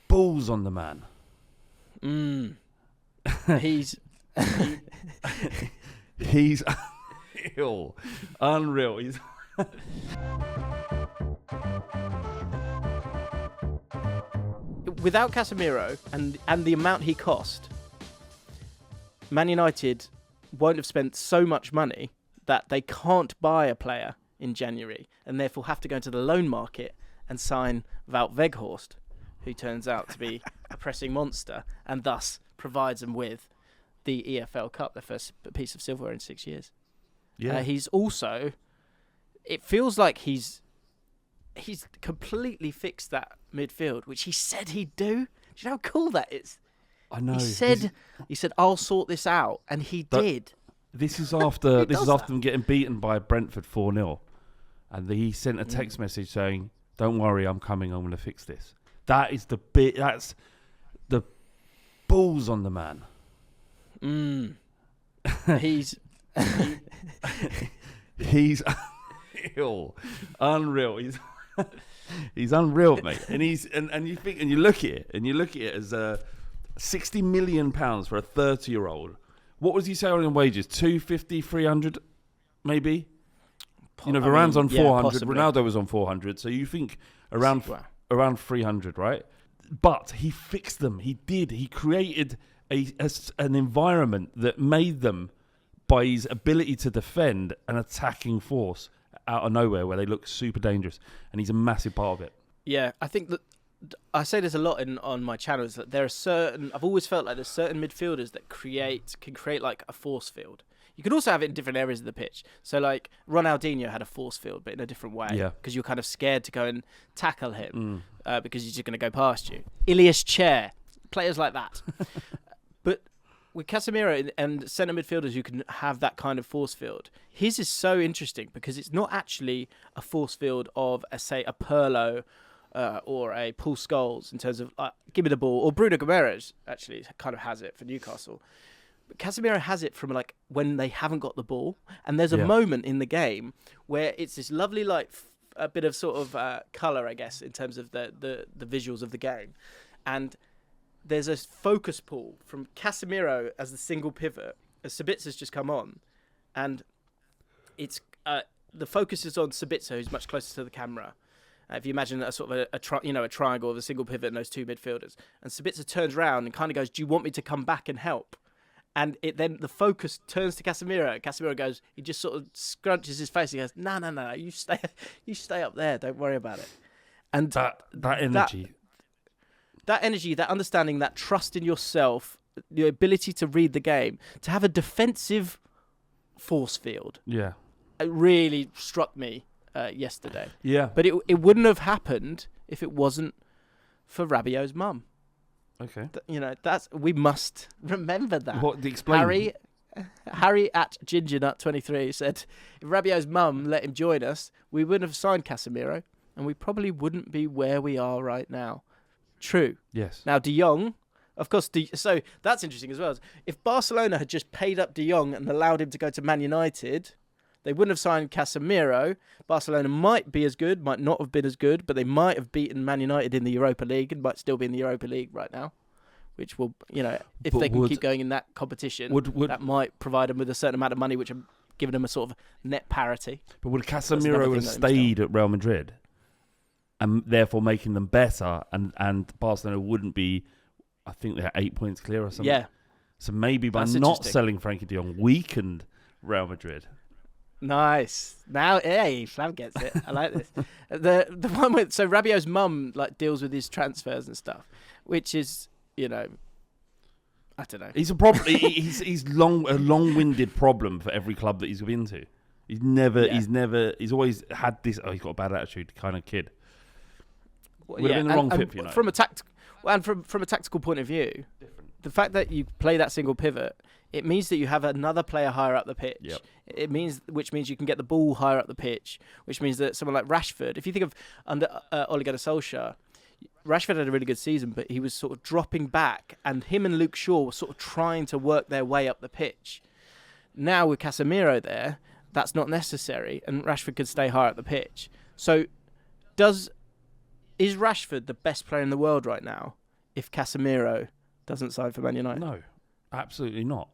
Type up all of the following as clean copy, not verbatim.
balls on the man. He's He's unreal. He's without Casemiro and the amount he cost, Man United won't have spent so much money that they can't buy a player in January and therefore have to go into the loan market and sign Wout Weghorst, who turns out to be a pressing monster and thus provides them with the EFL Cup, their first piece of silverware in 6 years. yeah. He's also... It feels like he's completely fixed that midfield, which he said he'd do. Do you know how cool that is? I know. He said, I'll sort this out, and he did. This is after does them getting beaten by Brentford 4-0, and he sent a text message saying, "Don't worry, I'm coming. I'm going to fix this." That is the bit. That's the balls on the man. He's He's unreal. He's unreal, mate. And you look at it as £60 million for a 30-year-old. What was he selling in wages? 250, 300, maybe. Varane's on 400. Possibly. Ronaldo was on 400. So you think around 300, right? But he fixed them. He did. He created an environment that made them, by his ability to defend, an attacking force out of nowhere where they look super dangerous, and he's a massive part of it. Yeah, I think that I say this a lot on my channels, that there are certain... I've always felt like there's certain midfielders that can create like a force field. You can also have it in different areas of the pitch. So like Ronaldinho had a force field, but in a different way. Yeah. Because you're kind of scared to go and tackle him because he's just going to go past you. Ilias Chair, players like that. But with Casemiro and centre midfielders who can have that kind of force field, his is so interesting because it's not actually a force field of, say, a Pirlo or a Paul Scholes in terms of give me the ball, or Bruno Guimaraes actually kind of has it for Newcastle. But Casemiro has it from like when they haven't got the ball, and there's a moment in the game where it's this lovely like a bit of sort of colour, I guess, in terms of the visuals of the game, and there's a focus pull from Casemiro as the single pivot as Sabitza's just come on, and it's the focus is on Sabitzer, who's much closer to the camera. If you imagine a sort of a triangle of a single pivot and those two midfielders, and Sabitzer turns around and kind of goes, "Do you want me to come back and help?" And then the focus turns to Casemiro. Casemiro goes, he just sort of scrunches his face. He goes, "No, you stay up there. Don't worry about it." And that energy. That energy, that understanding, that trust in yourself, the ability to read the game, to have a defensive force field. Yeah. It really struck me yesterday. Yeah. But it wouldn't have happened if it wasn't for Rabiot's mum. Okay. We must remember that. What? Explain. Harry at Gingernut23 said, if Rabiot's mum let him join us, we wouldn't have signed Casemiro, and we probably wouldn't be where we are right now. True. Yes. Now, De Jong, of course, so that's interesting as well. If Barcelona had just paid up De Jong and allowed him to go to Man United, they wouldn't have signed Casemiro. Barcelona might be as good, might not have been as good, but they might have beaten Man United in the Europa League and might still be in the Europa League right now, which will, if they can keep going in that competition, that might provide them with a certain amount of money, which are giving them a sort of net parity. But would Casemiro have stayed at Real Madrid and therefore making them better, and Barcelona wouldn't be, I think they're 8 points clear or something? Yeah. So maybe by not selling Frankie de Jong weakened Real Madrid. Nice. Now, hey, Flav gets it. I like this. The one with Rabiot's mum deals with his transfers and stuff, which is I don't know. He's a problem. he's a long-winded problem for every club that he's been to. He's always had this. Oh, he's got a bad attitude kind of kid. Would have been the wrong fit for United. From a tactical point of view, the fact that you play that single pivot, it means that you have another player higher up the pitch. Yep. Which means you can get the ball higher up the pitch, which means that someone like Rashford, if you think of under Ole Gunnar Solskjaer, Rashford had a really good season, but he was sort of dropping back, and him and Luke Shaw were sort of trying to work their way up the pitch. Now with Casemiro there, that's not necessary, and Rashford could stay higher up the pitch. So is Rashford the best player in the world right now? if Casemiro doesn't sign for Man United? No, absolutely not.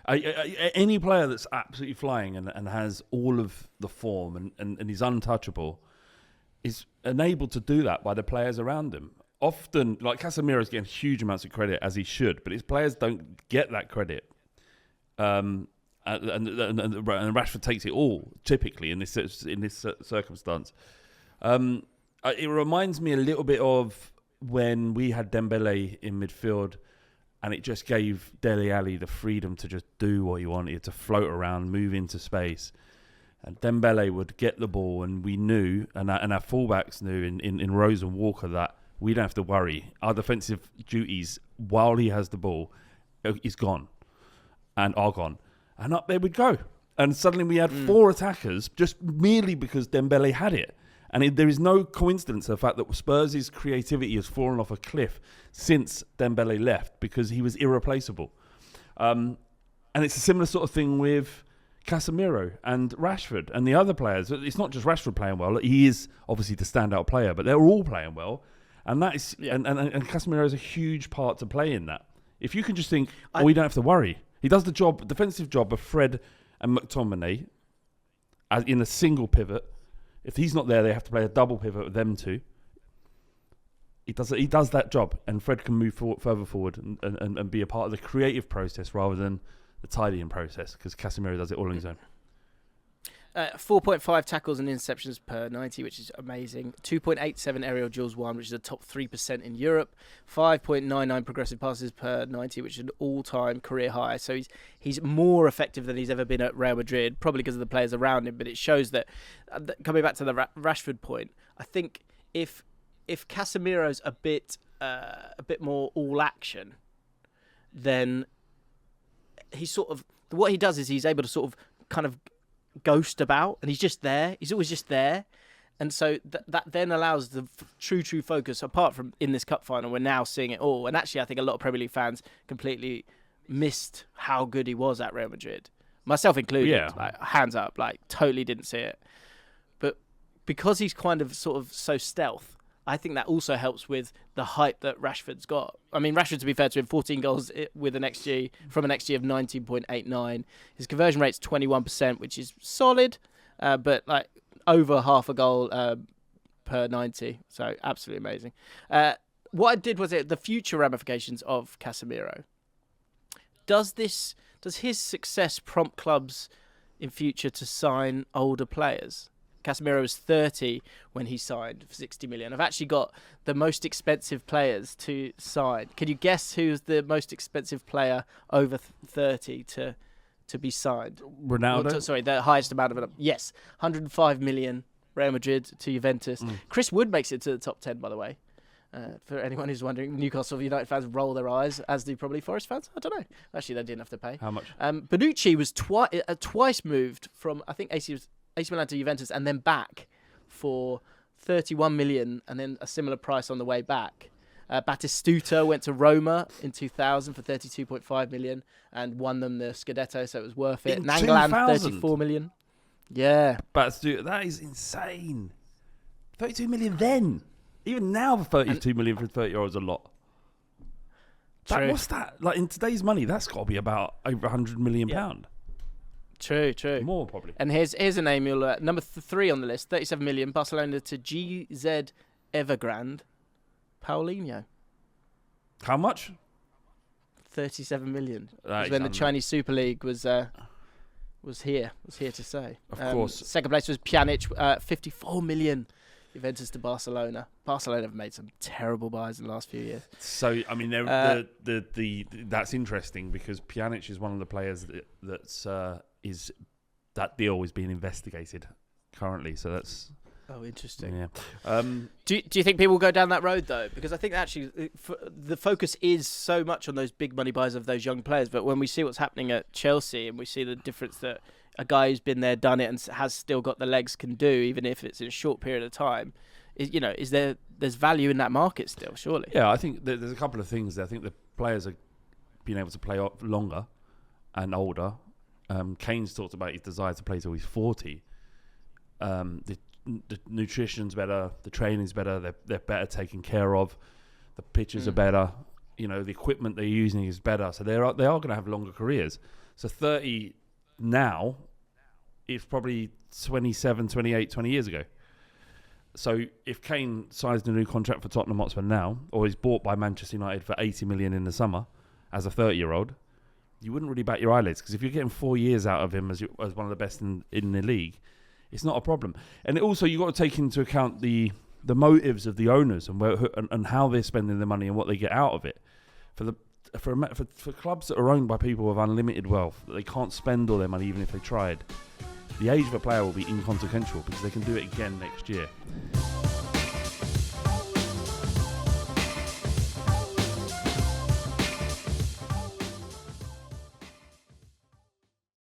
Any player that's absolutely flying and has all of the form and is untouchable is enabled to do that by the players around him. Often, like Casemiro's getting huge amounts of credit, as he should, but his players don't get that credit. And Rashford takes it all, typically, in this circumstance. It reminds me a little bit of when we had Dembele in midfield, and it just gave Dele Alli the freedom to just do what he wanted, to float around, move into space. And Dembele would get the ball, and we knew, and our fullbacks knew in Rose and Walker, that we don't have to worry. Our defensive duties, while he has the ball, is gone and are gone. And up there we'd go. And suddenly we had 4 attackers just merely because Dembele had it. And there is no coincidence the fact that Spurs' creativity has fallen off a cliff since Dembele left, because he was irreplaceable. And it's a similar sort of thing with Casemiro and Rashford and the other players. It's not just Rashford playing well. He is obviously the standout player, but they're all playing well. And that is, and Casemiro has a huge part to play in that. If you can just think, we don't have to worry. He does the defensive job of Fred and McTominay in a single pivot. If he's not there, they have to play a double pivot with them two. He does that job, and Fred can move further forward and be a part of the creative process rather than the tidying process, because Casemiro does it all on his own. 4.5 tackles and interceptions per 90, which is amazing. 2.87 aerial duels won, which is the top 3% in Europe. 5.99 progressive passes per 90, which is an all-time career high. So he's more effective than he's ever been at Real Madrid, probably because of the players around him. But it shows that, coming back to the Rashford point, I think if Casemiro's a bit more all action, then he's sort of, what he does is he's able to sort of kind of ghost about, and he's just there. He's always just there, and so that then allows the true focus. Apart from in this cup final, we're now seeing it all. And actually, I think a lot of Premier League fans completely missed how good he was at Real Madrid, myself included. Yeah. Like, hands up, like totally didn't see it. But because he's kind of sort of so stealth, I think that also helps with the hype that Rashford's got. I mean, Rashford, to be fair to him, 14 goals with an XG from an XG of 19.89. His conversion rate's 21%, which is solid, but like over half a goal per 90. So absolutely amazing. What I did was the future ramifications of Casemiro. Does his success prompt clubs in future to sign older players? Casemiro was 30 when he signed for 60 million. I've actually got the most expensive players to sign. Can you guess who's the most expensive player over 30 to be signed? Ronaldo? The highest amount of it. Yes, 105 million, Real Madrid to Juventus. Chris Wood makes it to the top 10, by the way. For anyone who's wondering, Newcastle United fans roll their eyes, as do probably Forest fans. I don't know. Actually, they didn't have to pay. How much? Bonucci was twice moved from, I think, AC Milan to Juventus and then back for 31 million and then a similar price on the way back. Batistuta went to Roma in 2000 for 32.5 million and won them the Scudetto, so it was worth it. Nangolan, 34 million. Yeah. Batistuta, that is insane. 32 million then. Even now, 32 million for a 30-year-old is a lot. What's that? Like in today's money, that's got to be about over £100 million. True. More probably. And here's a name you'll number 3 on the list, 37 million. Barcelona to GZ Evergrande, Paulinho. How much? 37 million. That when the Chinese Super League was here to stay. Of course. Second place was Pjanic, 54 million. Juventus to Barcelona. Barcelona have made some terrible buys in the last few years. So, I mean, that's interesting because Pjanic is one of the players that deal is being investigated currently. So that's interesting. Yeah. Do you think people will go down that road though? Because I think actually the focus is so much on those big money buys of those young players. But when we see what's happening at Chelsea and we see the difference that a guy who's been there, done it, and has still got the legs can do, even if it's in a short period of time, there's value in that market still, surely? Yeah, I think there's a couple of things there. I think the players are being able to play longer and older. Kane's talked about his desire to play till he's 40. The nutrition's better, the training's better, they're better taken care of, the pitches are better. the equipment they're using is better, so they are going to have longer careers. So 30 now is probably 27, 28, 20 years ago. So if Kane signs a new contract for Tottenham Hotspur now, or is bought by Manchester United for 80 million in the summer as a 30-year-old, you wouldn't really bat your eyelids, because if you're getting 4 years out of him as one of the best in the league, it's not a problem. And also, you've got to take into account the motives of the owners and how they're spending their money and what they get out of it. For clubs that are owned by people with unlimited wealth, that they can't spend all their money even if they tried, the age of a player will be inconsequential, because they can do it again next year.